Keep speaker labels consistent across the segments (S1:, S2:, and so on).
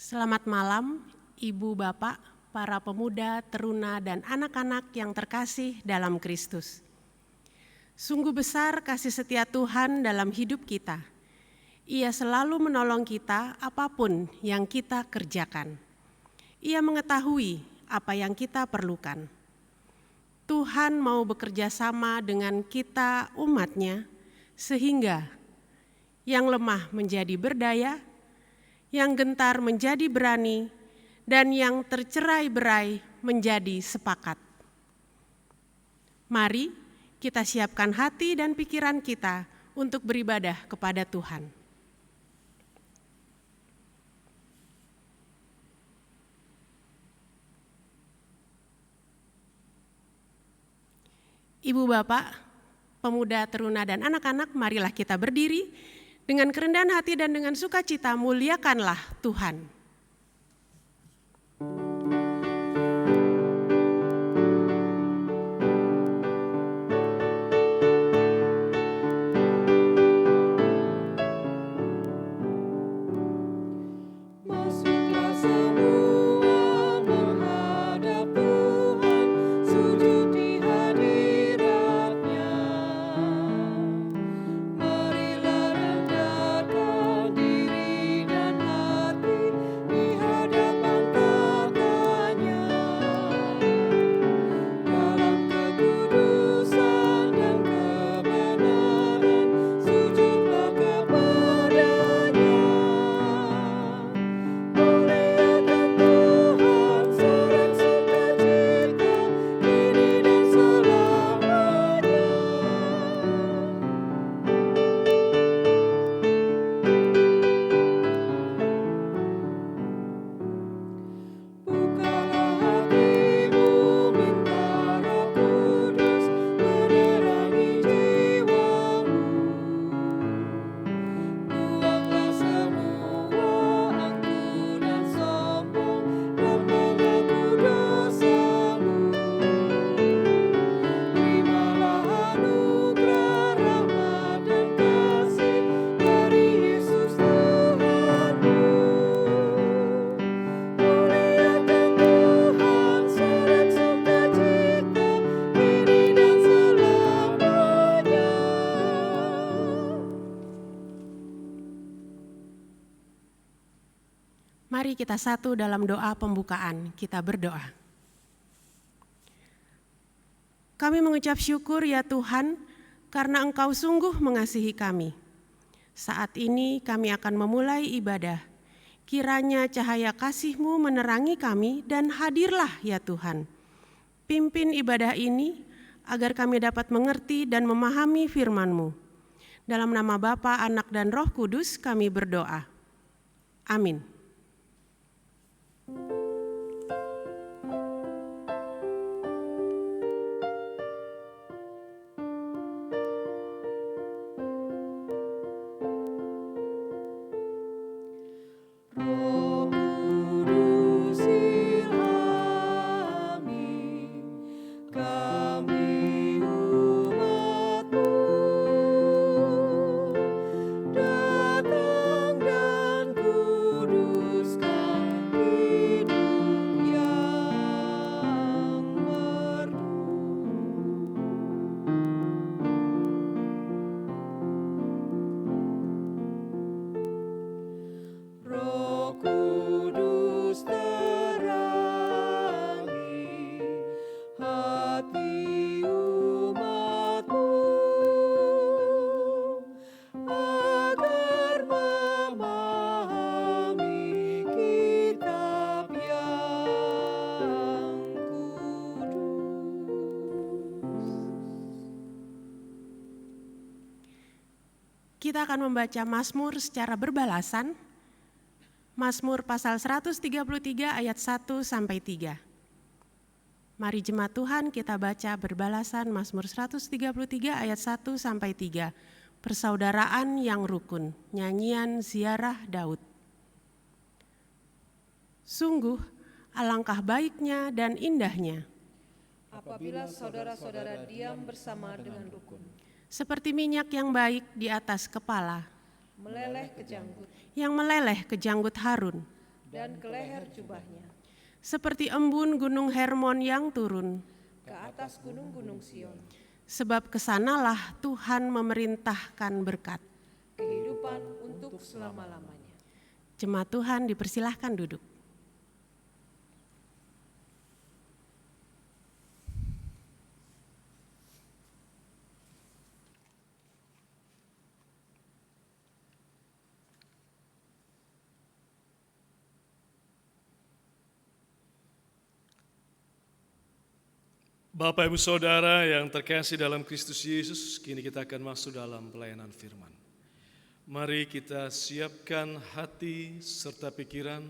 S1: Selamat malam, Ibu, Bapak, para pemuda, teruna, dan anak-anak yang terkasih dalam Kristus. Sungguh besar kasih setia Tuhan dalam hidup kita. Ia selalu menolong kita apapun yang kita kerjakan. Ia mengetahui apa yang kita perlukan. Tuhan mau bekerja sama dengan kita umat-Nya, sehingga yang lemah menjadi berdaya, yang gentar menjadi berani, dan yang tercerai-berai menjadi sepakat. Mari kita siapkan hati dan pikiran kita untuk beribadah kepada Tuhan. Ibu, Bapak, pemuda, teruna, dan anak-anak, marilah kita berdiri dengan kerendahan hati dan dengan sukacita muliakanlah Tuhan. Mari kita satu dalam doa pembukaan, kita berdoa. Kami mengucap syukur ya Tuhan, karena Engkau sungguh mengasihi kami. Saat ini kami akan memulai ibadah. Kiranya cahaya kasih-Mu menerangi kami dan hadirlah ya Tuhan. Pimpin ibadah ini agar kami dapat mengerti dan memahami firman-Mu. Dalam nama Bapa, Anak, dan Roh Kudus kami berdoa. Amin. Kita akan membaca Mazmur secara berbalasan. Mazmur pasal 133 ayat 1 sampai 3. Mari jemaat Tuhan kita baca berbalasan Mazmur 133 ayat 1 sampai 3. Persaudaraan yang rukun, nyanyian ziarah Daud. Sungguh alangkah baiknya dan indahnya
S2: apabila saudara-saudara diam bersama dengan rukun.
S1: Seperti minyak yang baik di atas kepala,
S2: meleleh ke janggut,
S1: yang meleleh ke janggut Harun,
S2: dan ke leher jubahnya,
S1: seperti embun gunung Hermon yang turun.
S2: ke atas gunung-gunung Sion,
S1: Sebab kesanalah Tuhan memerintahkan berkat.
S2: kehidupan untuk selama-lamanya.
S1: Jemaat Tuhan dipersilahkan duduk.
S3: Bapak Ibu Saudara yang terkasih dalam Kristus Yesus, kini kita akan masuk dalam pelayanan firman. Mari kita siapkan hati serta pikiran,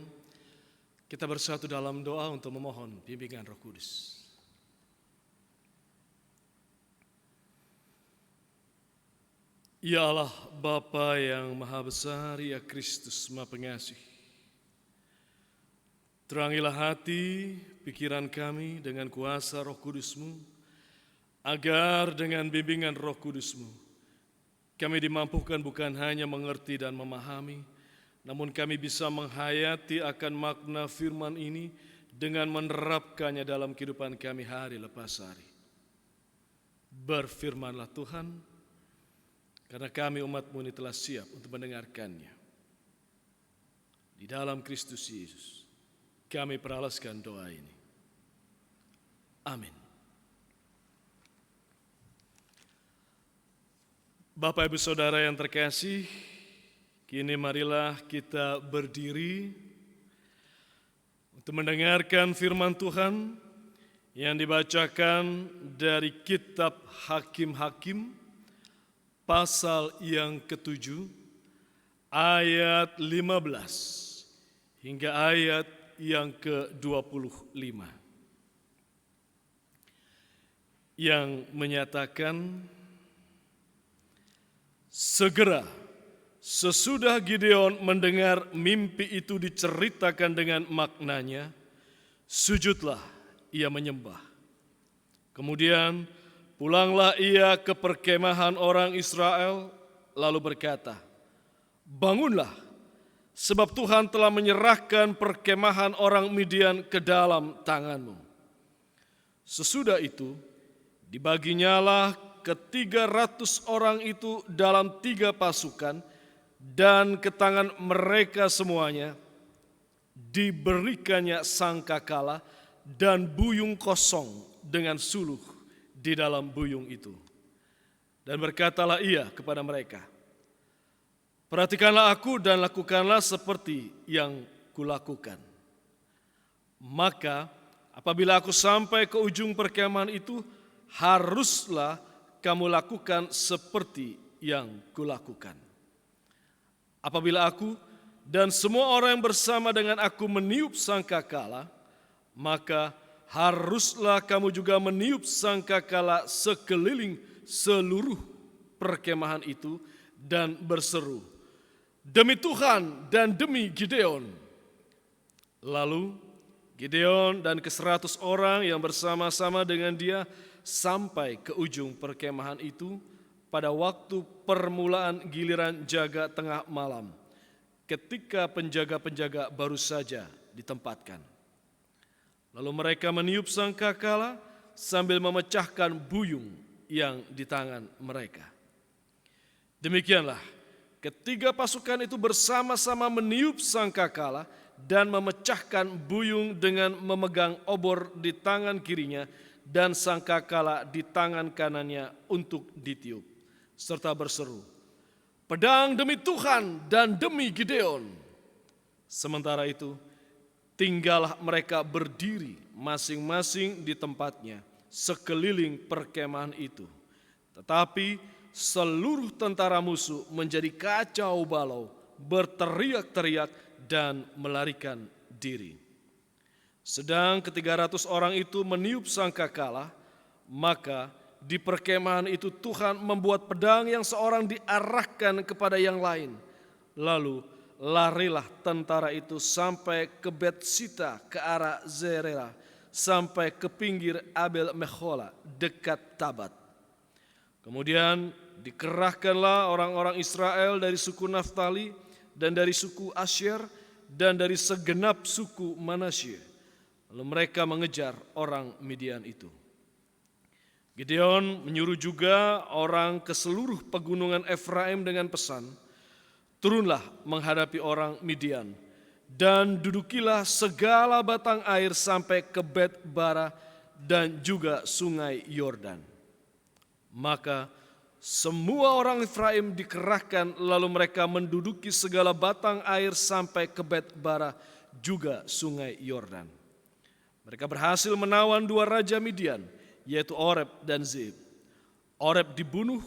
S3: kita bersatu dalam doa untuk memohon bimbingan Roh Kudus. Ya Allah, Bapa yang Maha Besar, ya Kristus Maha Pengasih, terangilah hati, pikiran kami dengan kuasa Roh Kudus-Mu, agar dengan bimbingan Roh Kudus-Mu, kami dimampukan bukan hanya mengerti dan memahami, namun kami bisa menghayati akan makna firman ini dengan menerapkannya dalam kehidupan kami hari lepas hari. Berfirmanlah Tuhan, karena kami umat-Mu ini telah siap untuk mendengarkannya. Di dalam Kristus Yesus, kami peralaskan doa ini. Amin. Bapak Ibu Saudara yang terkasih, kini marilah kita berdiri untuk mendengarkan firman Tuhan yang dibacakan dari kitab Hakim-Hakim, pasal yang ke-7, ayat 15 hingga ayat yang ke-25. Yang menyatakan, segera sesudah Gideon mendengar mimpi itu diceritakan dengan maknanya, sujudlah ia menyembah. Kemudian pulanglah ia ke perkemahan orang Israel, lalu berkata, bangunlah, sebab Tuhan telah menyerahkan perkemahan orang Midian ke dalam tanganmu. Sesudah itu, dibaginyalah ke 300 orang itu dalam 3 pasukan, dan ke tangan mereka semuanya diberikannya sangkakala dan buyung kosong dengan suluh di dalam buyung itu. Dan berkatalah ia kepada mereka, perhatikanlah aku dan lakukanlah seperti yang kulakukan. Maka apabila aku sampai ke ujung perkemahan itu, haruslah kamu lakukan seperti yang kulakukan. Apabila aku dan semua orang yang bersama dengan aku meniup sangkakala, maka haruslah kamu juga meniup sangkakala sekeliling seluruh perkemahan itu dan berseru, demi Tuhan dan demi Gideon. Lalu Gideon dan ke-100 orang yang bersama-sama dengan dia sampai ke ujung perkemahan itu pada waktu permulaan giliran jaga tengah malam, ketika penjaga-penjaga baru saja ditempatkan. Lalu mereka meniup sangkakala sambil memecahkan buyung yang di tangan mereka. Demikianlah, ketiga pasukan itu bersama-sama meniup sangkakala dan memecahkan buyung dengan memegang obor di tangan kirinya dan sangkakala di tangan kanannya untuk ditiup, serta berseru, pedang demi Tuhan dan demi Gideon. Sementara itu, tinggallah mereka berdiri masing-masing di tempatnya sekeliling perkemahan itu. Tetapi seluruh tentara musuh menjadi kacau balau, berteriak-teriak dan melarikan diri. Sedang ke-300 orang itu meniup sangkakala, maka di perkemahan itu Tuhan membuat pedang yang seorang diarahkan kepada yang lain. Lalu larilah tentara itu sampai ke Betsita ke arah Zerera, sampai ke pinggir Abel Mehola dekat Tabat. Kemudian dikerahkanlah orang-orang Israel dari suku Naftali dan dari suku Asyer dan dari segenap suku Manasye. Lalu mereka mengejar orang Midian itu. Gideon menyuruh juga orang ke seluruh pegunungan Efraim dengan pesan, turunlah menghadapi orang Midian, dan dudukilah segala batang air sampai ke Bet-bara dan juga sungai Yordan. Maka semua orang Efraim dikerahkan, lalu mereka menduduki segala batang air sampai ke Bet-bara juga sungai Yordan. Mereka berhasil menawan dua raja Midian, yaitu Oreb dan Zeeb. Oreb dibunuh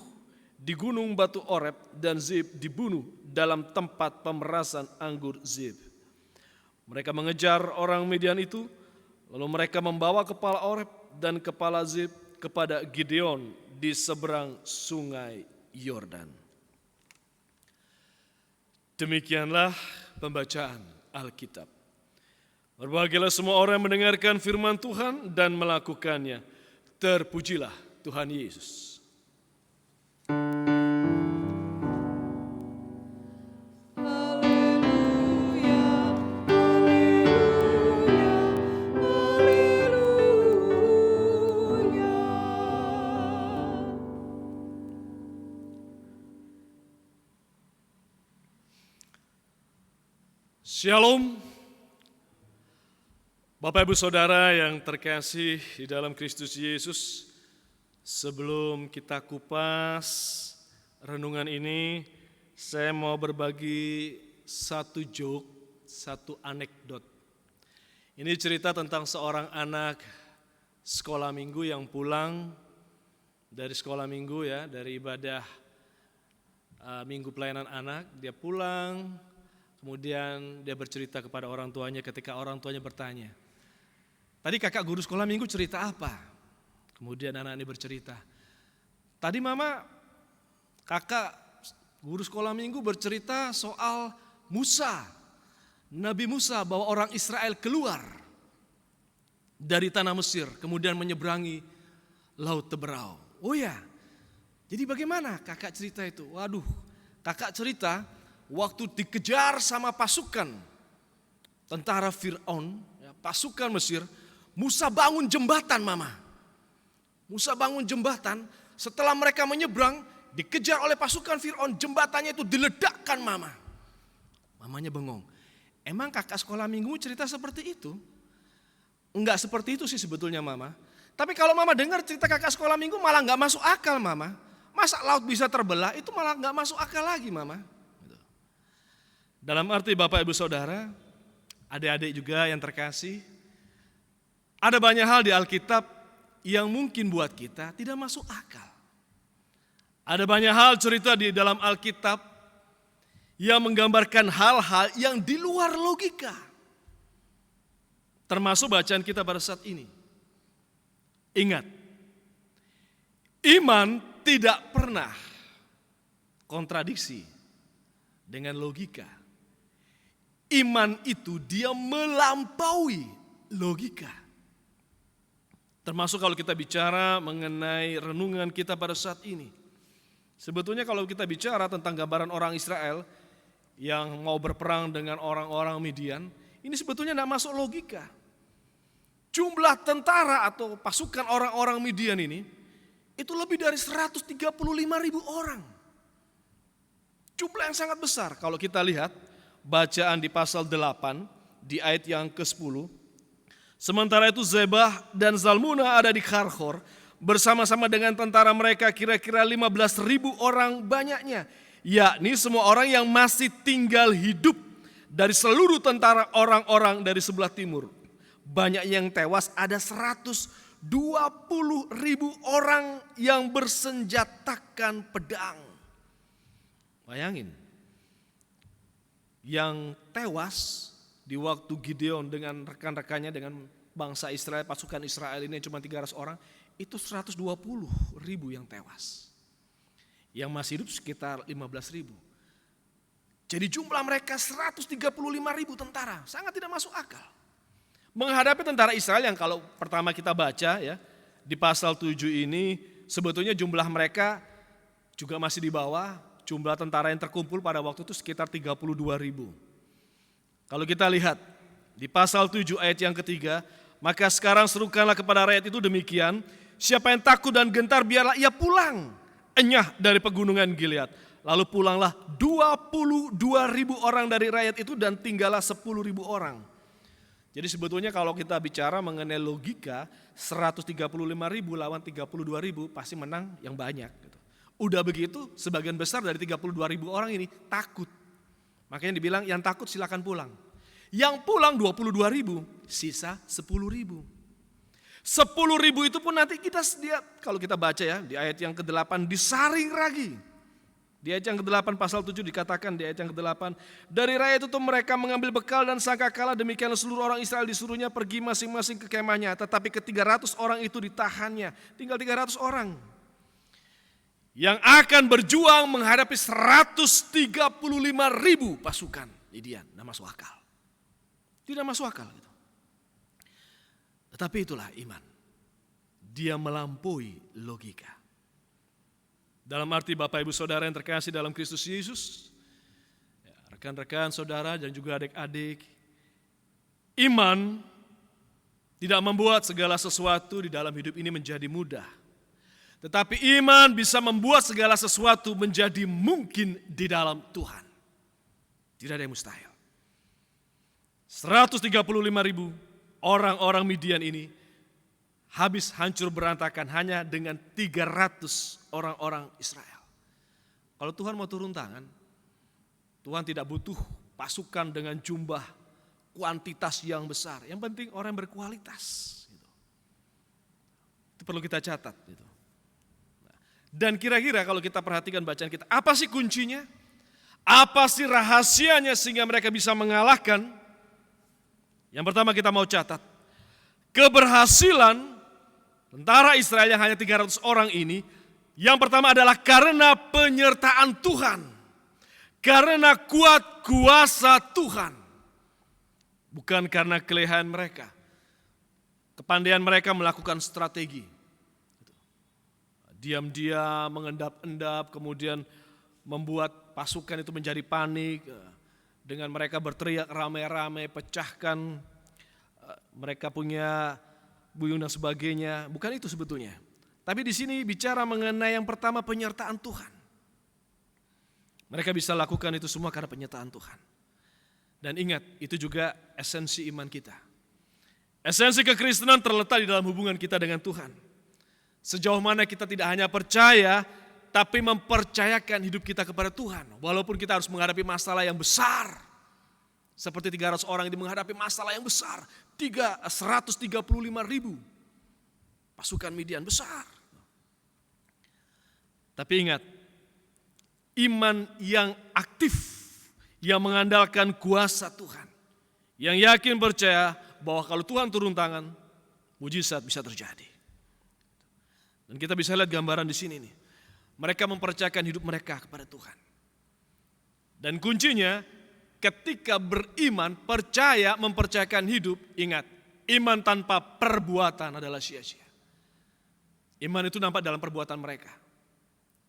S3: di gunung batu Oreb, dan Zeeb dibunuh dalam tempat pemerasan anggur Zeeb. Mereka mengejar orang Midian itu, lalu mereka membawa kepala Oreb dan kepala Zeeb kepada Gideon di seberang sungai Yordan. Demikianlah pembacaan Alkitab. Berbahagialah semua orang yang mendengarkan firman Tuhan dan melakukannya. Terpujilah Tuhan Yesus. Shalom, Bapak Ibu Saudara yang terkasih di dalam Kristus Yesus. Sebelum kita kupas renungan ini, saya mau berbagi satu joke, satu anekdot. Ini cerita tentang seorang anak sekolah minggu yang pulang dari sekolah minggu ya, dari ibadah minggu pelayanan anak. Dia pulang, kemudian dia bercerita kepada orang tuanya ketika orang tuanya bertanya, tadi kakak guru sekolah minggu cerita apa? Kemudian anak ini bercerita, tadi mama kakak guru sekolah minggu bercerita soal Musa, Nabi Musa, bahwa orang Israel keluar dari tanah Mesir kemudian menyeberangi Laut Teberau. Oh ya, jadi bagaimana kakak cerita itu? Waduh, kakak cerita waktu dikejar sama pasukan tentara Fir'aun, pasukan Mesir, Musa bangun jembatan mama. Musa bangun jembatan, setelah mereka menyeberang, dikejar oleh pasukan Fir'aun, jembatannya itu diledakkan mama. Mamanya bengong, emang kakak sekolah minggu cerita seperti itu? Enggak seperti itu sih sebetulnya mama. Tapi kalau mama dengar cerita kakak sekolah minggu malah enggak masuk akal mama. Masa laut bisa terbelah, itu malah enggak masuk akal lagi mama. Dalam arti Bapak Ibu Saudara, adik-adik juga yang terkasih, ada banyak hal di Alkitab yang mungkin buat kita tidak masuk akal. Ada banyak hal cerita di dalam Alkitab yang menggambarkan hal-hal yang di luar logika. Termasuk bacaan kita pada saat ini. Ingat, iman tidak pernah kontradiksi dengan logika. Iman itu dia melampaui logika. Termasuk kalau kita bicara mengenai renungan kita pada saat ini. Sebetulnya kalau kita bicara tentang gambaran orang Israel yang mau berperang dengan orang-orang Midian, ini sebetulnya tidak masuk logika. Jumlah tentara atau pasukan orang-orang Midian ini itu lebih dari 135.000 orang. Jumlah yang sangat besar kalau kita lihat bacaan di pasal 8 di ayat yang ke-10. Sementara itu Zebah dan Zalmunna ada di Karhor bersama-sama dengan tentara mereka kira-kira 15.000 orang banyaknya. Yakni semua orang yang masih tinggal hidup dari seluruh tentara orang-orang dari sebelah timur. Banyak yang tewas, ada 120.000 orang yang bersenjatakan pedang. Bayangin, yang tewas di waktu Gideon dengan rekan-rekannya, dengan bangsa Israel, pasukan Israel ini cuma 300 orang, itu 120.000 yang tewas. Yang masih hidup sekitar 15.000. Jadi jumlah mereka 135.000 tentara, sangat tidak masuk akal. Menghadapi tentara Israel yang kalau pertama kita baca ya, di pasal 7 ini sebetulnya jumlah mereka juga masih di bawah jumlah tentara yang terkumpul pada waktu itu sekitar 32.000. Kalau kita lihat di pasal 7 ayat yang ketiga, maka sekarang serukanlah kepada rakyat itu demikian, siapa yang takut dan gentar biarlah ia pulang enyah dari pegunungan Gilead. Lalu pulanglah 22.000 orang dari rakyat itu dan tinggallah 10.000 orang. Jadi sebetulnya kalau kita bicara mengenai logika, 135.000 lawan 32.000 pasti menang yang banyak. Udah begitu sebagian besar dari 32.000 orang ini takut. Makanya dibilang yang takut silakan pulang. Yang pulang 22.000, sisa 10.000. 10.000 itu pun nanti kita kalau kita baca ya di ayat yang ke-8 disaring lagi. Di ayat yang ke-8 pasal 7 dikatakan di ayat yang ke-8, dari rakyat itu mereka mengambil bekal dan sangkakala, demikian seluruh orang Israel disuruhnya pergi masing-masing ke kemahnya, tetapi ke 300 orang itu ditahannya, tinggal 300 orang. Yang akan berjuang menghadapi 135.000 pasukan Midian, tidak masuk akal. Tidak masuk akal. Gitu. Tetapi itulah iman. Dia melampaui logika. Dalam arti Bapak Ibu Saudara yang terkasih dalam Kristus Yesus, rekan-rekan saudara dan juga adik-adik, iman tidak membuat segala sesuatu di dalam hidup ini menjadi mudah. Tetapi iman bisa membuat segala sesuatu menjadi mungkin di dalam Tuhan. Tidak ada yang mustahil. 135.000 orang-orang Midian ini habis hancur berantakan hanya dengan 300 orang-orang Israel. Kalau Tuhan mau turun tangan, Tuhan tidak butuh pasukan dengan jumlah kuantitas yang besar. Yang penting orang yang berkualitas. Itu perlu kita catat. Dan kira-kira kalau kita perhatikan bacaan kita, apa sih kuncinya? Apa sih rahasianya sehingga mereka bisa mengalahkan? Yang pertama kita mau catat, keberhasilan tentara Israel yang hanya 300 orang ini, yang pertama adalah karena penyertaan Tuhan. Karena kuat kuasa Tuhan. Bukan karena kelehaan mereka. Kepandaian mereka melakukan strategi. Diam-diam, mengendap-endap, kemudian membuat pasukan itu menjadi panik. Dengan mereka berteriak ramai-ramai, pecahkan. Mereka punya buyung dan sebagainya. Bukan itu sebetulnya. Tapi di sini bicara mengenai yang pertama penyertaan Tuhan. Mereka bisa lakukan itu semua karena penyertaan Tuhan. Dan ingat, itu juga esensi iman kita. Esensi kekristenan terletak di dalam hubungan kita dengan Tuhan. Sejauh mana kita tidak hanya percaya, tapi mempercayakan hidup kita kepada Tuhan. Walaupun kita harus menghadapi masalah yang besar. Seperti 300 orang ini menghadapi masalah yang besar. 135.000 pasukan Midian besar. Tapi ingat, iman yang aktif, yang mengandalkan kuasa Tuhan. Yang yakin percaya bahwa kalau Tuhan turun tangan, mujizat bisa terjadi. Dan kita bisa lihat gambaran di sini nih. Mereka mempercayakan hidup mereka kepada Tuhan. Dan kuncinya ketika beriman, percaya, mempercayakan hidup, ingat, iman tanpa perbuatan adalah sia-sia. Iman itu nampak dalam perbuatan mereka.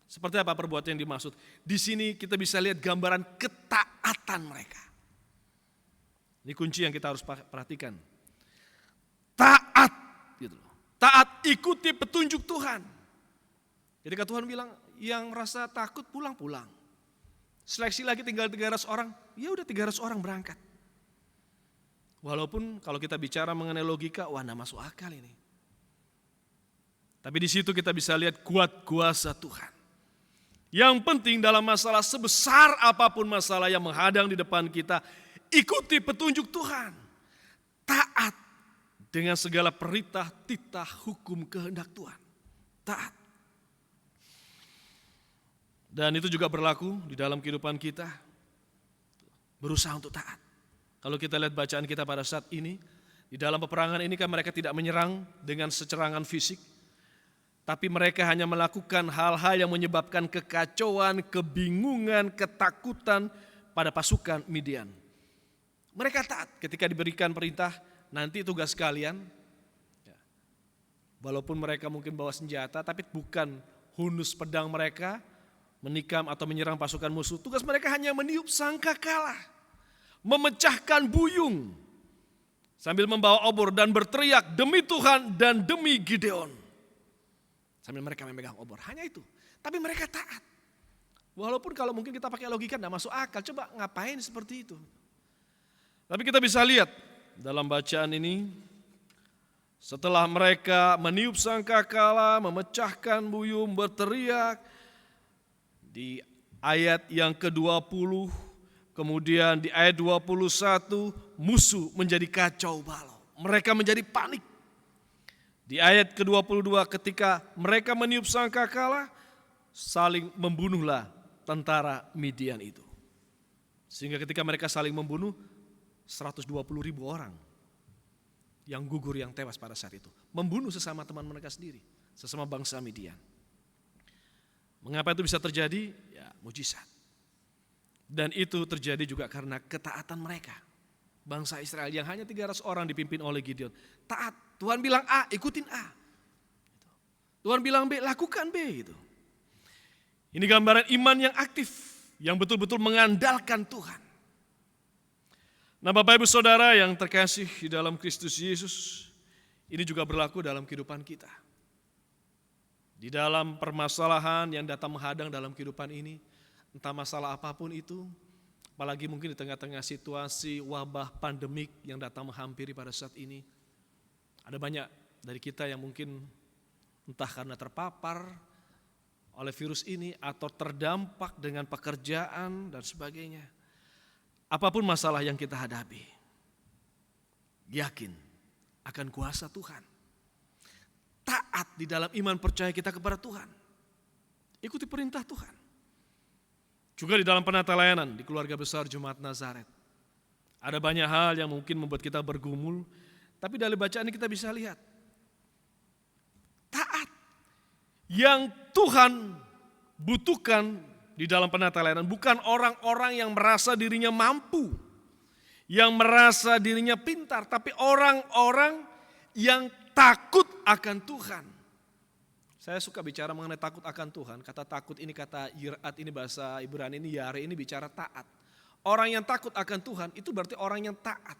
S3: Seperti apa perbuatan yang dimaksud? Di sini kita bisa lihat gambaran ketaatan mereka. Ini kunci yang kita harus perhatikan. Taat, gitu loh. Taat, ikuti petunjuk Tuhan. Ketika Tuhan bilang, yang rasa takut pulang-pulang. Seleksi lagi tinggal 300 orang, ya udah 300 orang berangkat. Walaupun kalau kita bicara mengenai logika, wah nggak masuk akal ini. Tapi di situ kita bisa lihat kuat kuasa Tuhan. Yang penting dalam masalah sebesar apapun masalah yang menghadang di depan kita, ikuti petunjuk Tuhan. Taat dengan segala perintah, titah, hukum, kehendak Tuhan. Taat. Dan itu juga berlaku di dalam kehidupan kita. Berusaha untuk taat. Kalau kita lihat bacaan kita pada saat ini, di dalam peperangan ini kan mereka tidak menyerang dengan serangan fisik. Tapi mereka hanya melakukan hal-hal yang menyebabkan kekacauan, kebingungan, ketakutan pada pasukan Midian. Mereka taat ketika diberikan perintah, nanti tugas kalian, walaupun mereka mungkin bawa senjata, tapi bukan hunus pedang mereka, menikam atau menyerang pasukan musuh. Tugas mereka hanya meniup sangkakala. memecahkan buyung sambil membawa obor dan berteriak demi Tuhan dan demi Gideon. Sambil mereka memegang obor, hanya itu. Tapi mereka taat. Walaupun kalau mungkin kita pakai logika tidak masuk akal, coba ngapain seperti itu. Tapi kita bisa lihat dalam bacaan ini, setelah mereka meniup sangkakala, memecahkan buyung, berteriak, di ayat yang ke-20, kemudian di ayat 21, musuh menjadi kacau balau. Mereka menjadi panik. Di ayat ke-22, ketika mereka meniup sangkakala, saling membunuhlah tentara Midian itu. Sehingga ketika mereka saling membunuh, 120.000 orang yang gugur, yang tewas pada saat itu. Membunuh sesama teman mereka sendiri, sesama bangsa Midian. Mengapa itu bisa terjadi? Ya, mujizat. Dan itu terjadi juga karena ketaatan mereka. Bangsa Israel yang hanya 300 orang dipimpin oleh Gideon. Taat, Tuhan bilang A, ikutin A. Tuhan bilang B, lakukan B. Gitu. Ini gambaran iman yang aktif, yang betul-betul mengandalkan Tuhan. Nah, Bapak Ibu Saudara yang terkasih di dalam Kristus Yesus, ini juga berlaku dalam kehidupan kita. Di dalam permasalahan yang datang menghadang dalam kehidupan ini, entah masalah apapun itu, apalagi mungkin di tengah-tengah situasi wabah pandemik yang datang menghampiri pada saat ini, ada banyak dari kita yang mungkin entah karena terpapar oleh virus ini atau terdampak dengan pekerjaan dan sebagainya. Apapun masalah yang kita hadapi, yakin akan kuasa Tuhan. Taat di dalam iman percaya kita kepada Tuhan. Ikuti perintah Tuhan. Juga di dalam penata layanan di keluarga besar Jemaat Nazaret. Ada banyak hal yang mungkin membuat kita bergumul, tapi dari bacaan ini kita bisa lihat. Taat yang Tuhan butuhkan di dalam penata layanan bukan orang-orang yang merasa dirinya mampu, yang merasa dirinya pintar, tapi orang-orang yang takut akan Tuhan. Saya suka bicara mengenai takut akan Tuhan. Kata takut ini, kata yirat ini bahasa Ibrani ini, yare ini bicara taat. Orang yang takut akan Tuhan itu berarti orang yang taat.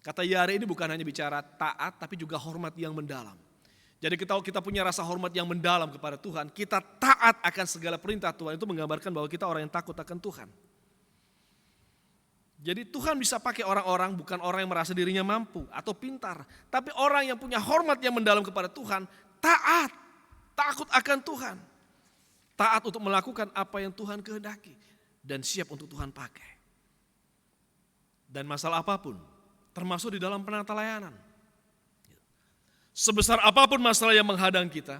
S3: Kata yare ini bukan hanya bicara taat, tapi juga hormat yang mendalam. Jadi kita punya rasa hormat yang mendalam kepada Tuhan, kita taat akan segala perintah Tuhan, itu menggambarkan bahwa kita orang yang takut akan Tuhan. Jadi Tuhan bisa pakai orang-orang bukan orang yang merasa dirinya mampu atau pintar, tapi orang yang punya hormat yang mendalam kepada Tuhan, taat, takut akan Tuhan. Taat untuk melakukan apa yang Tuhan kehendaki dan siap untuk Tuhan pakai. Dan masalah apapun, termasuk di dalam penata layanan. Sebesar apapun masalah yang menghadang kita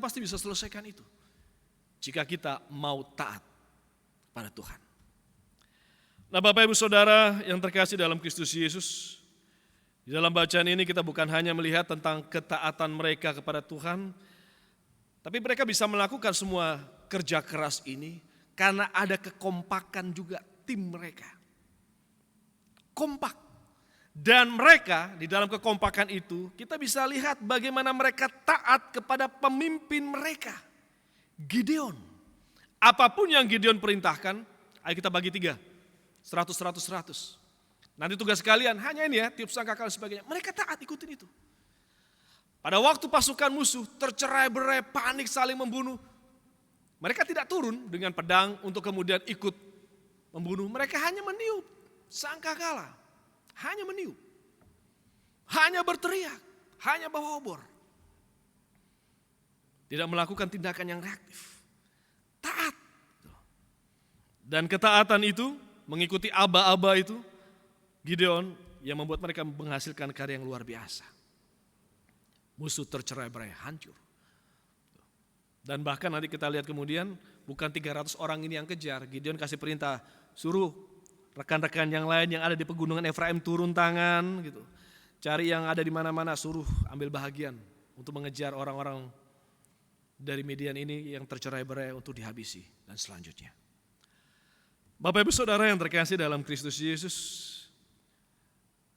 S3: pasti bisa selesaikan itu. Jika kita mau taat pada Tuhan. Nah, Bapak Ibu Saudara yang terkasih dalam Kristus Yesus, di dalam bacaan ini kita bukan hanya melihat tentang ketaatan mereka kepada Tuhan, tapi mereka bisa melakukan semua kerja keras ini karena ada kekompakan juga tim mereka. Kompak. Dan mereka di dalam kekompakan itu kita bisa lihat bagaimana mereka taat kepada pemimpin mereka, Gideon. Apapun yang Gideon perintahkan, ayo kita bagi 3, 100. Nanti tugas kalian hanya ini ya, tiup sangkakala dan sebagainya. Mereka taat ikutin itu. Pada waktu pasukan musuh tercerai-berai, panik, saling membunuh, mereka tidak turun dengan pedang untuk kemudian ikut membunuh. Mereka hanya meniup sangkakala. Hanya meniup, hanya berteriak, hanya bawa obor. Tidak melakukan tindakan yang reaktif. Taat. Dan ketaatan itu, mengikuti aba-aba itu, Gideon yang membuat mereka menghasilkan karya yang luar biasa. Musuh tercerai-berai, hancur. Dan bahkan nanti kita lihat kemudian, bukan 300 orang ini yang kejar. Gideon kasih perintah, suruh rekan-rekan yang lain yang ada di pegunungan Efraim turun tangan gitu. Cari yang ada di mana-mana, suruh ambil bahagian untuk mengejar orang-orang dari Midian ini yang tercerai-berai untuk dihabisi dan selanjutnya. Bapak Ibu Saudara yang terkasih dalam Kristus Yesus,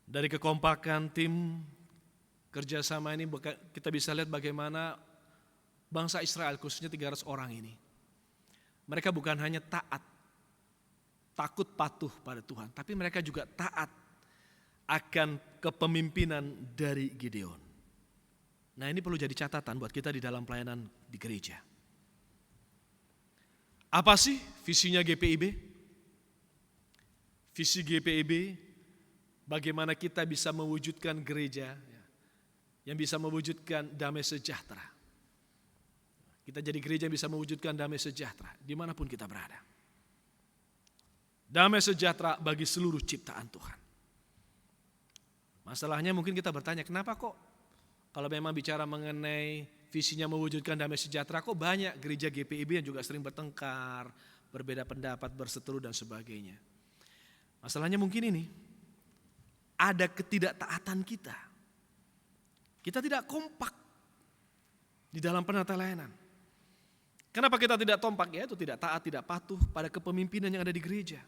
S3: dari kekompakan tim kerjasama ini kita bisa lihat bagaimana bangsa Israel khususnya 300 orang ini. Mereka bukan hanya taat, takut patuh pada Tuhan, tapi mereka juga taat akan kepemimpinan dari Gideon. Nah, ini perlu jadi catatan buat kita di dalam pelayanan di gereja. Apa sih visinya GPIB? Visi GPIB, bagaimana kita bisa mewujudkan gereja yang bisa mewujudkan damai sejahtera. Kita jadi gereja yang bisa mewujudkan damai sejahtera dimanapun kita berada. Damai sejahtera bagi seluruh ciptaan Tuhan. Masalahnya mungkin kita bertanya, kenapa kok kalau memang bicara mengenai visinya mewujudkan damai sejahtera, kok banyak gereja GPIB yang juga sering bertengkar, berbeda pendapat, berseteru dan sebagainya. Masalahnya mungkin ini, ada ketidaktaatan kita. Kita tidak kompak di dalam penata layanan. Kenapa kita tidak kompak? Ya itu tidak taat, tidak patuh pada kepemimpinan yang ada di gereja.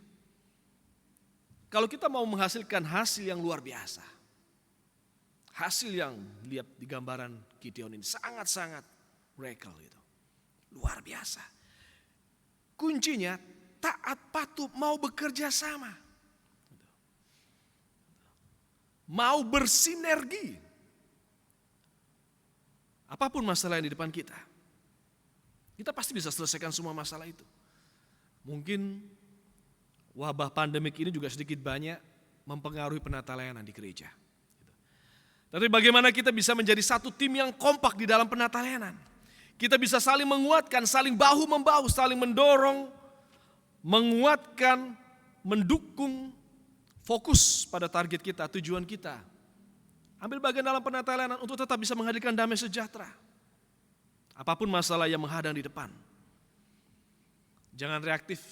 S3: Kalau kita mau menghasilkan hasil yang luar biasa, hasil yang lihat di gambaran Gideon ini sangat-sangat miracle gitu. Luar biasa. Kuncinya taat, patuh, mau bekerja sama. Mau bersinergi. Apapun masalah yang di depan kita, kita pasti bisa selesaikan semua masalah itu. Mungkin wabah pandemik ini juga sedikit banyak mempengaruhi penata layanan di gereja. Tapi bagaimana kita bisa menjadi satu tim yang kompak di dalam penata layanan. Kita bisa saling menguatkan, saling bahu-membahu, saling mendorong, menguatkan, mendukung, fokus pada target kita, tujuan kita. Ambil bagian dalam penata layanan untuk tetap bisa menghadirkan damai sejahtera. Apapun masalah yang menghadang di depan. Jangan reaktif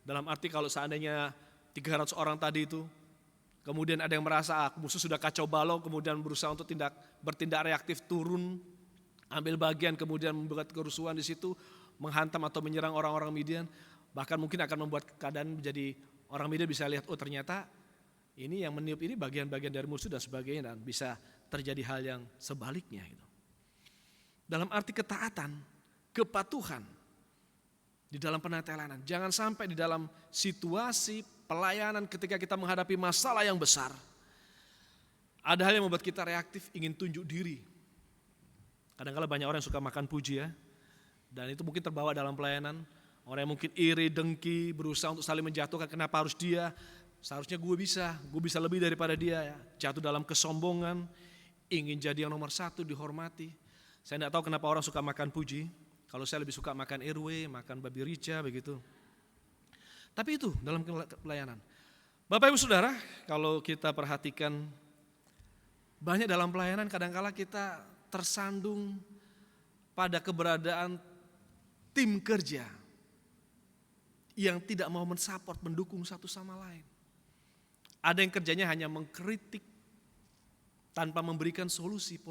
S3: dalam arti kalau seandainya 300 orang tadi itu, kemudian ada yang merasa musuh sudah kacau balau, kemudian berusaha untuk bertindak reaktif, turun, ambil bagian, kemudian membuat kerusuhan di situ, menghantam atau menyerang orang-orang Midian, bahkan mungkin akan membuat keadaan menjadi orang Midian bisa lihat, oh ternyata ini yang meniup ini bagian-bagian dari musuh dan sebagainya, dan bisa terjadi hal yang sebaliknya. Gitu. Dalam arti ketaatan, kepatuhan di dalam penata layanan, jangan sampai di dalam situasi pelayanan ketika kita menghadapi masalah yang besar, ada hal yang membuat kita reaktif, ingin tunjuk diri. Kadang-kadang banyak orang yang suka makan puji ya, dan itu mungkin terbawa dalam pelayanan. Orang yang mungkin iri, dengki, berusaha untuk saling menjatuhkan, kenapa harus dia, seharusnya gue bisa lebih daripada dia ya. Jatuh dalam kesombongan, ingin jadi yang nomor satu, dihormati. Saya tidak tahu kenapa orang suka makan puji, kalau saya lebih suka makan RW, makan babi rica begitu. Tapi itu dalam pelayanan. Bapak Ibu Saudara, kalau kita perhatikan banyak dalam pelayanan kadang-kala kita tersandung pada keberadaan tim kerja yang tidak mau mensupport, mendukung satu sama lain. Ada yang kerjanya hanya mengkritik tanpa memberikan solusi.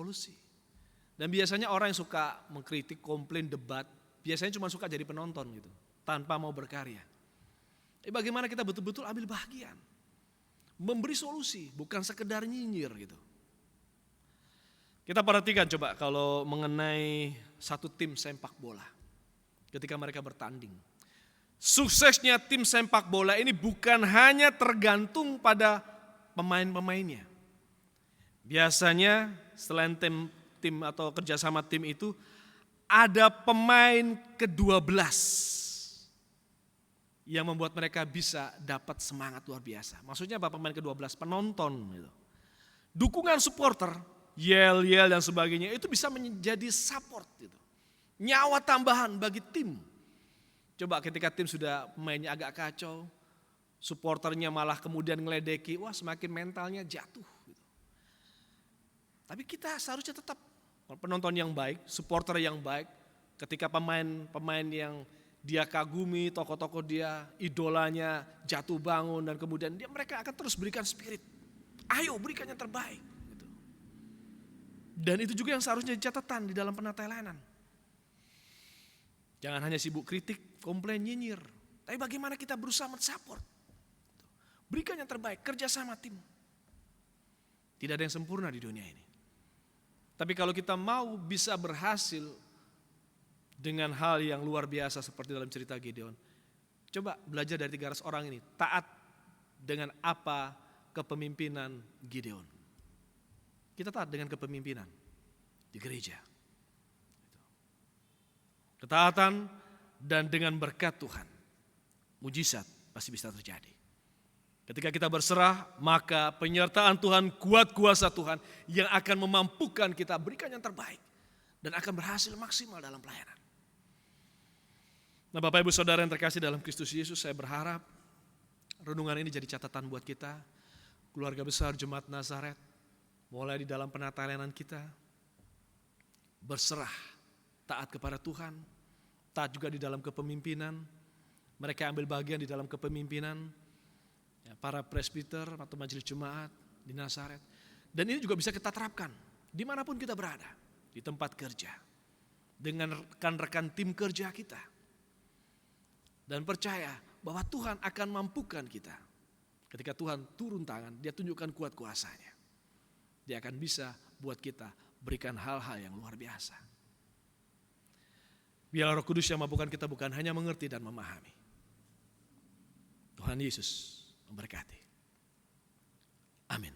S3: Dan biasanya orang yang suka mengkritik, komplain, debat, biasanya cuma suka jadi penonton gitu, tanpa mau berkarya. Bagaimana kita betul-betul ambil bagian, memberi solusi, bukan sekedar nyinyir gitu. Kita perhatikan coba kalau mengenai satu tim sepak bola, ketika mereka bertanding. Suksesnya tim sepak bola ini bukan hanya tergantung pada pemain-pemainnya. Biasanya selain tim atau kerjasama tim itu, ada pemain ke-12 yang membuat mereka bisa dapat semangat luar biasa. Maksudnya apa pemain ke-12? Penonton gitu. Dukungan supporter, yel-yel dan sebagainya itu bisa menjadi support gitu. Nyawa tambahan bagi tim. Coba ketika tim sudah mainnya agak kacau, supporternya malah kemudian ngeledeki, wah semakin mentalnya jatuh. Gitu. Tapi kita seharusnya tetap penonton yang baik, supporter yang baik, ketika pemain yang dia kagumi, tokoh-tokoh dia, idolanya jatuh bangun dan kemudian mereka akan terus berikan spirit. Ayo berikan yang terbaik. Gitu. Dan itu juga yang seharusnya catatan di dalam penata layanan. Jangan hanya sibuk kritik, komplain, nyinyir. Tapi bagaimana kita berusaha mensupport. Berikan yang terbaik, kerja sama tim. Tidak ada yang sempurna di dunia ini. Tapi kalau kita mau bisa berhasil dengan hal yang luar biasa seperti dalam cerita Gideon, Coba belajar dari 300 orang ini. Taat dengan apa kepemimpinan Gideon. Kita taat dengan kepemimpinan di gereja. Ketaatan dan dengan berkat Tuhan, mujizat pasti bisa terjadi. Ketika kita berserah, maka penyertaan Tuhan, kuat kuasa Tuhan yang akan memampukan kita berikan yang terbaik dan akan berhasil maksimal dalam pelayanan. Nah, Bapak Ibu Saudara yang terkasih dalam Kristus Yesus, saya berharap renungan ini jadi catatan buat kita, keluarga besar Jemaat Nazaret, mulai di dalam penatalayanan kita, berserah, taat kepada Tuhan, taat juga di dalam kepemimpinan, mereka ambil bagian di dalam kepemimpinan, para presbiter atau majelis jemaat di Nazaret. Dan ini juga bisa kita terapkan dimanapun kita berada, di tempat kerja, dengan rekan-rekan tim kerja kita. Dan percaya bahwa Tuhan akan mampukan kita. Ketika Tuhan turun tangan, Dia tunjukkan kuat kuasanya. Dia akan bisa buat kita berikan hal-hal yang luar biasa. Biarlah Roh Kudus yang mampukan kita bukan hanya mengerti dan memahami. Tuhan Yesus memberkati. Amin.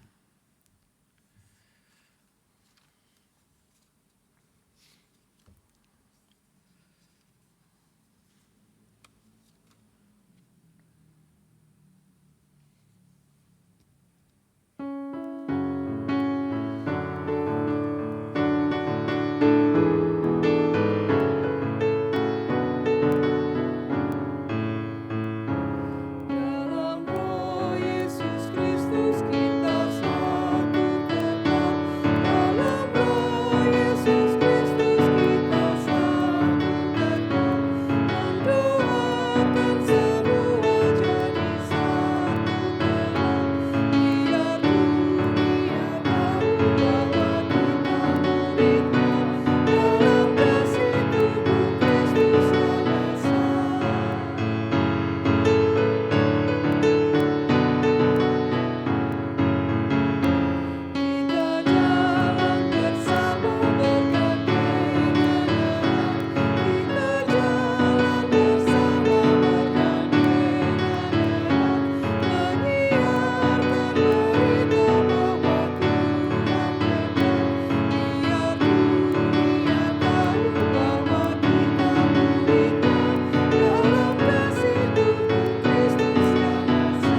S2: Dalam Roh Yesus Kristus kita satu tetap. Dalam Roh Yesus Kristus kita satu tetap. Mendoakan semua jadi satu tetap. Biar dunia tahu bahwa kita murid-Nya dalam kasih tubuh Kristus yang esa. Kita jalan bersama bergandengan erat. Kita jalan bersama bergandengan erat. Menyiarkan berita bahwa Tuhan dekat. Biar dunia tahu bahwa kita murid-Nya dalam kasih tubuh Kristus yang esa. Kita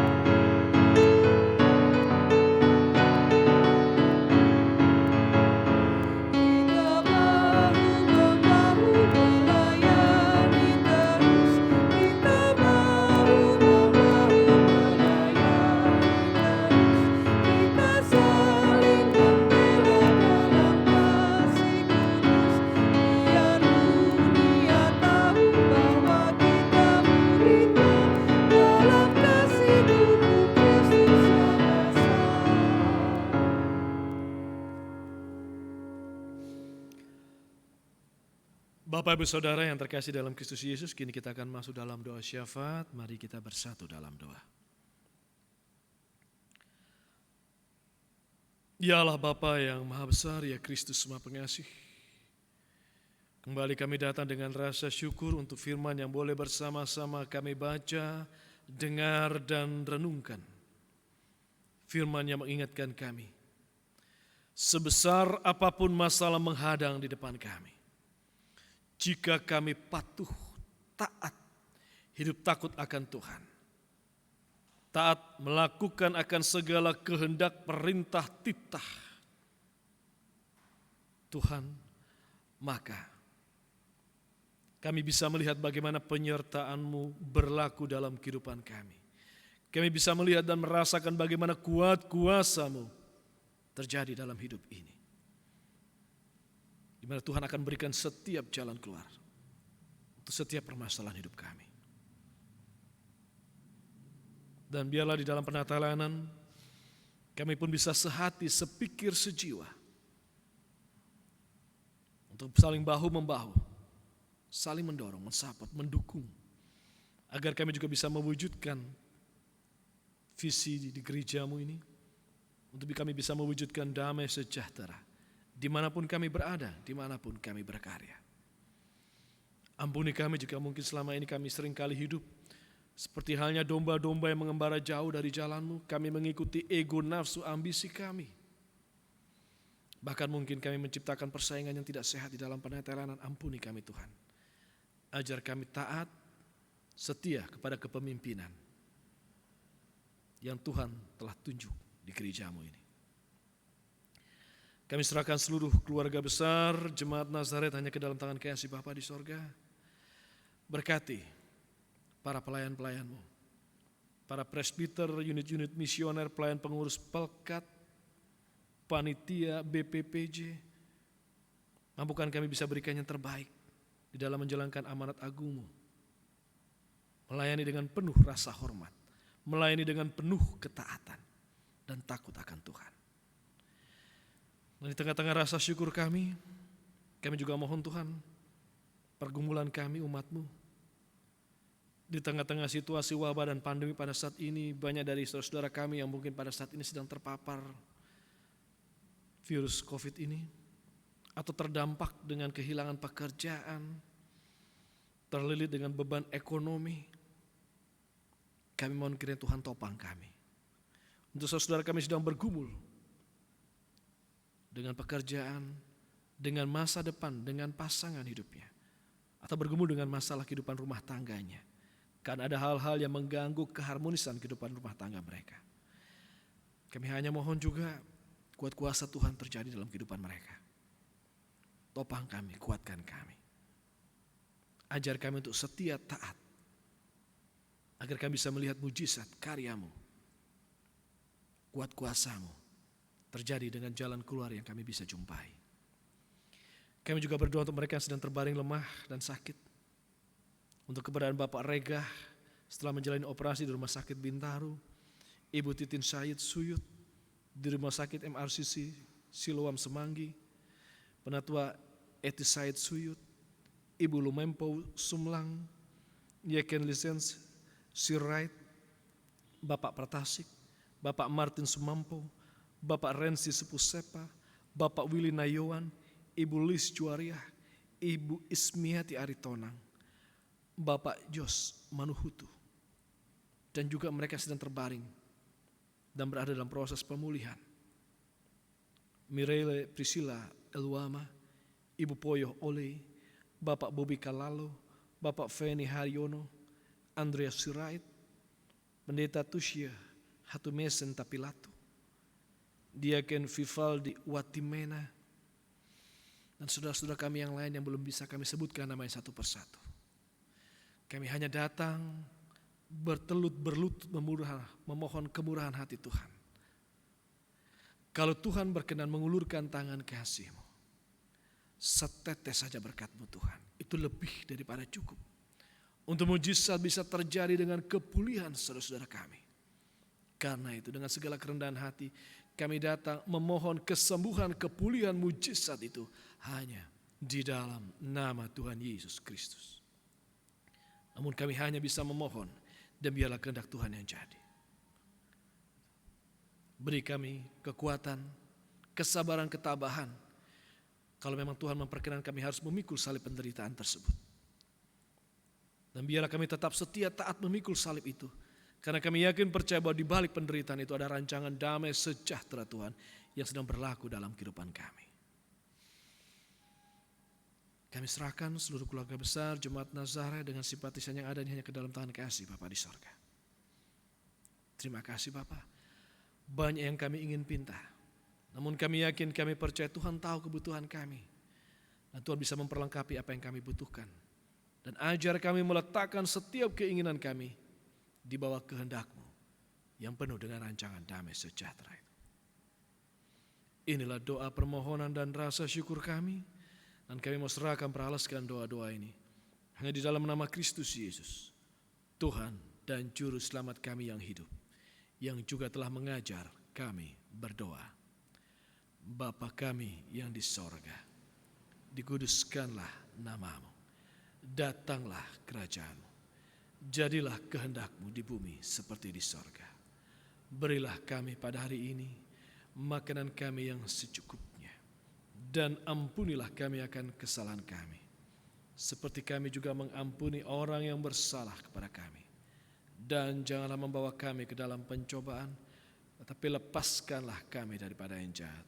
S2: bahu-membahu melayani terus. Kita bahu-membahu melayani terus. Kita saling membela dalam kasih kudus. Biar dunia tahu bahwa kita murid-Nya dalam kasih tubuh Kristus yang esa.
S3: Bapak Ibu Saudara yang terkasih dalam Kristus Yesus, kini kita akan masuk dalam doa syafaat. Mari kita bersatu dalam doa. Ya Allah Bapa yang Maha Besar, ya Kristus Maha Pengasih. Kembali kami datang dengan rasa syukur untuk firman yang boleh bersama-sama kami baca, dengar dan renungkan. Firman yang mengingatkan kami, sebesar apapun masalah menghadang di depan kami, jika kami patuh, taat, hidup takut akan Tuhan, taat melakukan akan segala kehendak perintah titah Tuhan, maka kami bisa melihat bagaimana penyertaan-Mu berlaku dalam kehidupan kami. Kami bisa melihat dan merasakan bagaimana kuat kuasa-Mu terjadi dalam hidup ini. Di mana Tuhan akan berikan setiap jalan keluar untuk setiap permasalahan hidup kami. Dan biarlah di dalam penatalayanan kami pun bisa sehati, sepikir, sejiwa untuk saling bahu-membahu, saling mendorong, mensupport, mendukung, agar kami juga bisa mewujudkan visi di gereja-Mu ini, untuk kami bisa mewujudkan damai sejahtera dimanapun kami berada, dimanapun kami berkarya. Ampuni kami jika mungkin selama ini kami seringkali hidup seperti halnya domba-domba yang mengembara jauh dari jalan-Mu. Kami mengikuti ego, nafsu, ambisi kami. Bahkan mungkin kami menciptakan persaingan yang tidak sehat di dalam penetelanan. Ampuni kami Tuhan. Ajar kami taat, setia kepada kepemimpinan yang Tuhan telah tunjuk di gereja-Mu ini. Kami serahkan seluruh keluarga besar Jemaat Nazaret hanya ke dalam tangan kasih Bapa di sorga. Berkati para pelayan-pelayan-Mu, para presbiter, unit-unit misioner, pelayan pengurus pelkat, panitia, BPPJ. Mampukan kami bisa berikan yang terbaik di dalam menjalankan amanat agung-Mu. Melayani dengan penuh rasa hormat, melayani dengan penuh ketaatan dan takut akan Tuhan. Dan di tengah-tengah rasa syukur kami juga mohon Tuhan, pergumulan kami umat-Mu. Di tengah-tengah situasi wabah dan pandemi pada saat ini, banyak dari saudara-saudara kami yang mungkin pada saat ini sedang terpapar virus COVID ini, atau terdampak dengan kehilangan pekerjaan, terlilit dengan beban ekonomi. Kami mohon kiranya Tuhan topang kami. Untuk saudara kami sedang bergumul dengan pekerjaan, dengan masa depan, dengan pasangan hidupnya, atau bergumul dengan masalah kehidupan rumah tangganya. Karena ada hal-hal yang mengganggu keharmonisan kehidupan rumah tangga mereka. Kami hanya mohon juga kuat kuasa Tuhan terjadi dalam kehidupan mereka. Topang kami, kuatkan kami. Ajar kami untuk setia taat. Agar kami bisa melihat mujizat karya-Mu, kuat kuasa-Mu terjadi dengan jalan keluar yang kami bisa jumpai. Kami juga berdoa untuk mereka yang sedang terbaring lemah dan sakit. Untuk keberadaan Bapak Regah setelah menjalani operasi di Rumah Sakit Bintaro, Ibu Titin Syahid Suyut di Rumah Sakit MRCC Siloam Semanggi, Penatua Eti Syahid Suyut, Ibu Lumempo Sumlang, Yeken Lisens Sirait, Bapak Pratasik, Bapak Martin Sumampo, Bapak Rensi Sepusepa, Bapak Willy Nayawan, Ibu Lis Juariah, Ibu Ismiati Aritonang, Bapak Jos Manuhutu, dan juga mereka sedang terbaring dan berada dalam proses pemulihan. Mirele Priscilla Elwama, Ibu Poyo Ole, Bapak Bobi Kalalo, Bapak Feni Haryono, Andreas Sirait, Pendeta Tushia Hatumesen Tapilato, Diaken Vivaldi Watimena, dan saudara-saudara kami yang lain yang belum bisa kami sebutkan namanya satu persatu. Kami hanya datang berlutut memohon kemurahan hati Tuhan. Kalau Tuhan berkenan mengulurkan tangan kasih-Mu, setetes saja berkat-Mu Tuhan, itu lebih daripada cukup. Untuk mujizat bisa terjadi dengan kepulihan saudara-saudara kami. Karena itu dengan segala kerendahan hati kami datang memohon kesembuhan, kepulihan, mujizat itu hanya di dalam nama Tuhan Yesus Kristus. Namun kami hanya bisa memohon dan biarlah kehendak Tuhan yang jadi. Beri kami kekuatan, kesabaran, ketabahan. Kalau memang Tuhan memperkenan kami harus memikul salib penderitaan tersebut. Dan biarlah kami tetap setia taat memikul salib itu. Karena kami yakin percaya bahwa di balik penderitaan itu ada rancangan damai sejahtera Tuhan yang sedang berlaku dalam kehidupan kami. Kami serahkan seluruh keluarga besar Jemaat Nazaret dengan simpatisan yang ada hanya ke dalam tangan kasih Bapa di sorga. Terima kasih Bapa. Banyak yang kami ingin pinta. Namun kami yakin, kami percaya Tuhan tahu kebutuhan kami. Dan Tuhan bisa memperlengkapi apa yang kami butuhkan. Dan ajar kami meletakkan setiap keinginan kami di bawah kehendak-Mu yang penuh dengan rancangan damai sejahtera itu. Inilah doa permohonan dan rasa syukur kami. Dan kami mau serahkan peralaskan doa-doa ini hanya di dalam nama Kristus Yesus, Tuhan dan Juru Selamat kami yang hidup, yang juga telah mengajar kami berdoa. Bapa kami yang di sorga, dikuduskanlah nama-Mu, datanglah kerajaan-Mu, jadilah kehendak-Mu di bumi seperti di sorga. Berilah kami pada hari ini makanan kami yang secukupnya, dan ampunilah kami akan kesalahan kami, seperti kami juga mengampuni orang yang bersalah kepada kami. Dan janganlah membawa kami ke dalam pencobaan, tetapi lepaskanlah kami daripada yang jahat.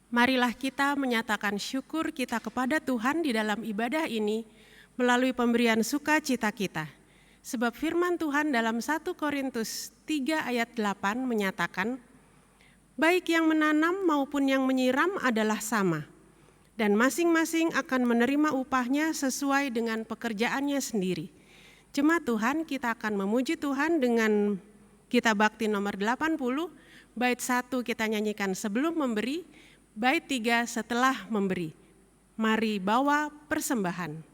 S1: Marilah kita menyatakan syukur kita kepada Tuhan di dalam ibadah ini melalui pemberian sukacita kita. Sebab firman Tuhan dalam 1 Korintus 3 ayat 8 menyatakan, baik yang menanam maupun yang menyiram adalah sama, dan masing-masing akan menerima upahnya sesuai dengan pekerjaannya sendiri. Jemaat Tuhan, kita akan memuji Tuhan dengan kita bakti nomor 80, bait 1 kita nyanyikan sebelum memberi, bait 3 setelah memberi. Mari bawa persembahan.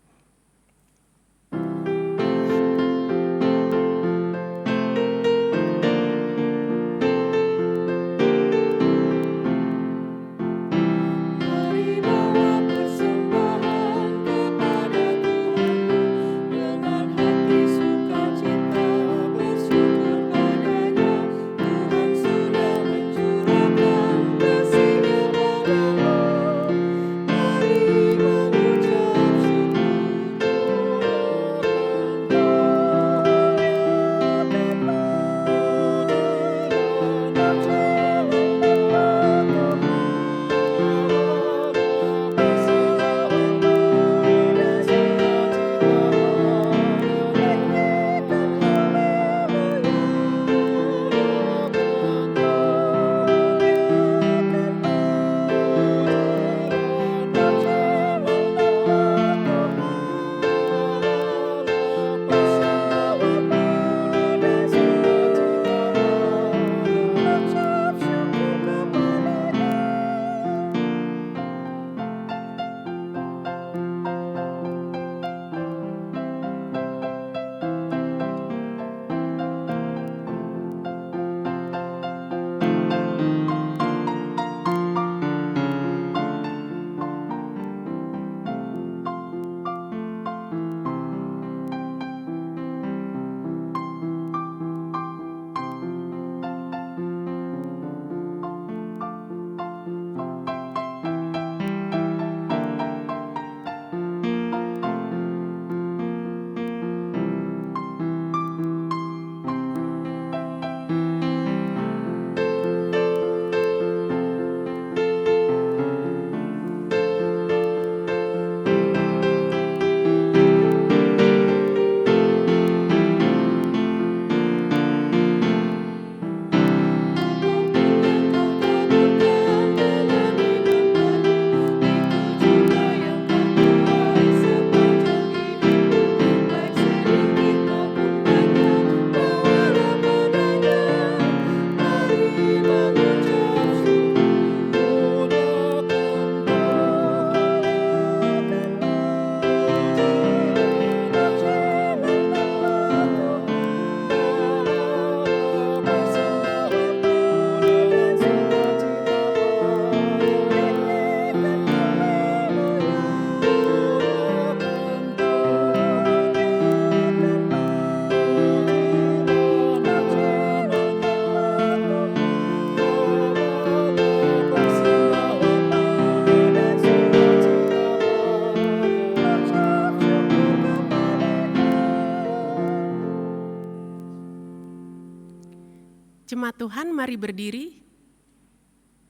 S1: Jemaat Tuhan, mari berdiri.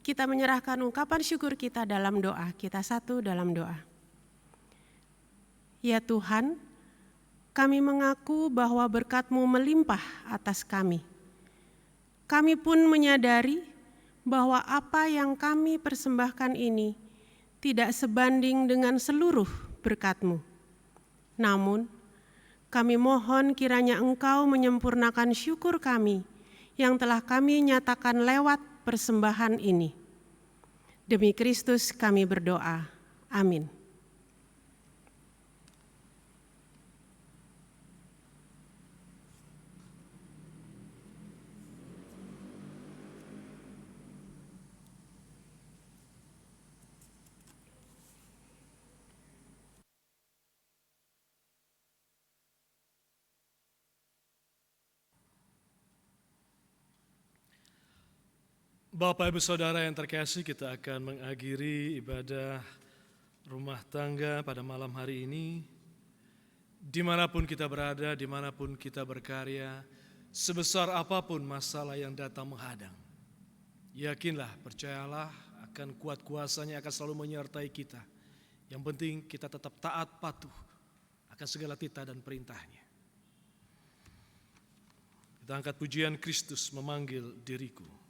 S1: Kita menyerahkan ungkapan syukur kita dalam doa. Kita satu dalam doa. Ya Tuhan, kami mengaku bahwa berkat-Mu melimpah atas kami. Kami pun menyadari bahwa apa yang kami persembahkan ini tidak sebanding dengan seluruh berkat-Mu. Namun, kami mohon kiranya Engkau menyempurnakan syukur kami yang telah kami nyatakan lewat persembahan ini. Demi Kristus kami berdoa. Amin.
S3: Bapak Ibu Saudara yang terkasih, kita akan mengakhiri ibadah rumah tangga pada malam hari ini. Dimanapun kita berada, dimanapun kita berkarya, sebesar apapun masalah yang datang menghadang, yakinlah, percayalah akan kuat kuasanya akan selalu menyertai kita. Yang penting kita tetap taat patuh akan segala titah dan perintahnya. Kita angkat pujian Kristus memanggil diriku.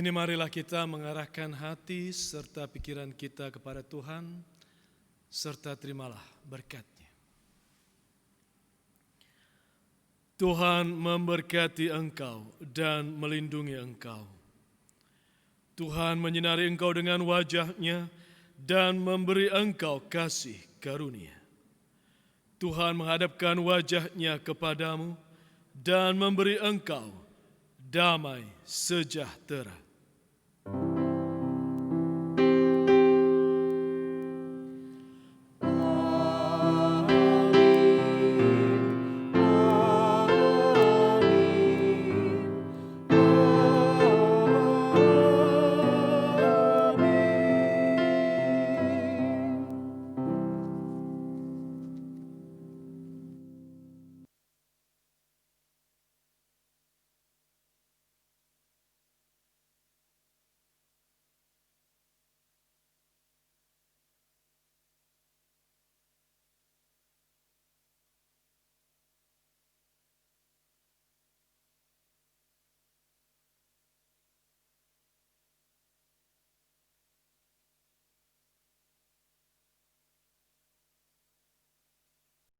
S3: Kini marilah kita mengarahkan hati serta pikiran kita kepada Tuhan, serta terimalah berkat-Nya. Tuhan memberkati engkau dan melindungi engkau. Tuhan menyinari engkau dengan wajah-Nya dan memberi engkau kasih karunia. Tuhan menghadapkan wajah-Nya kepadamu dan memberi engkau damai sejahtera.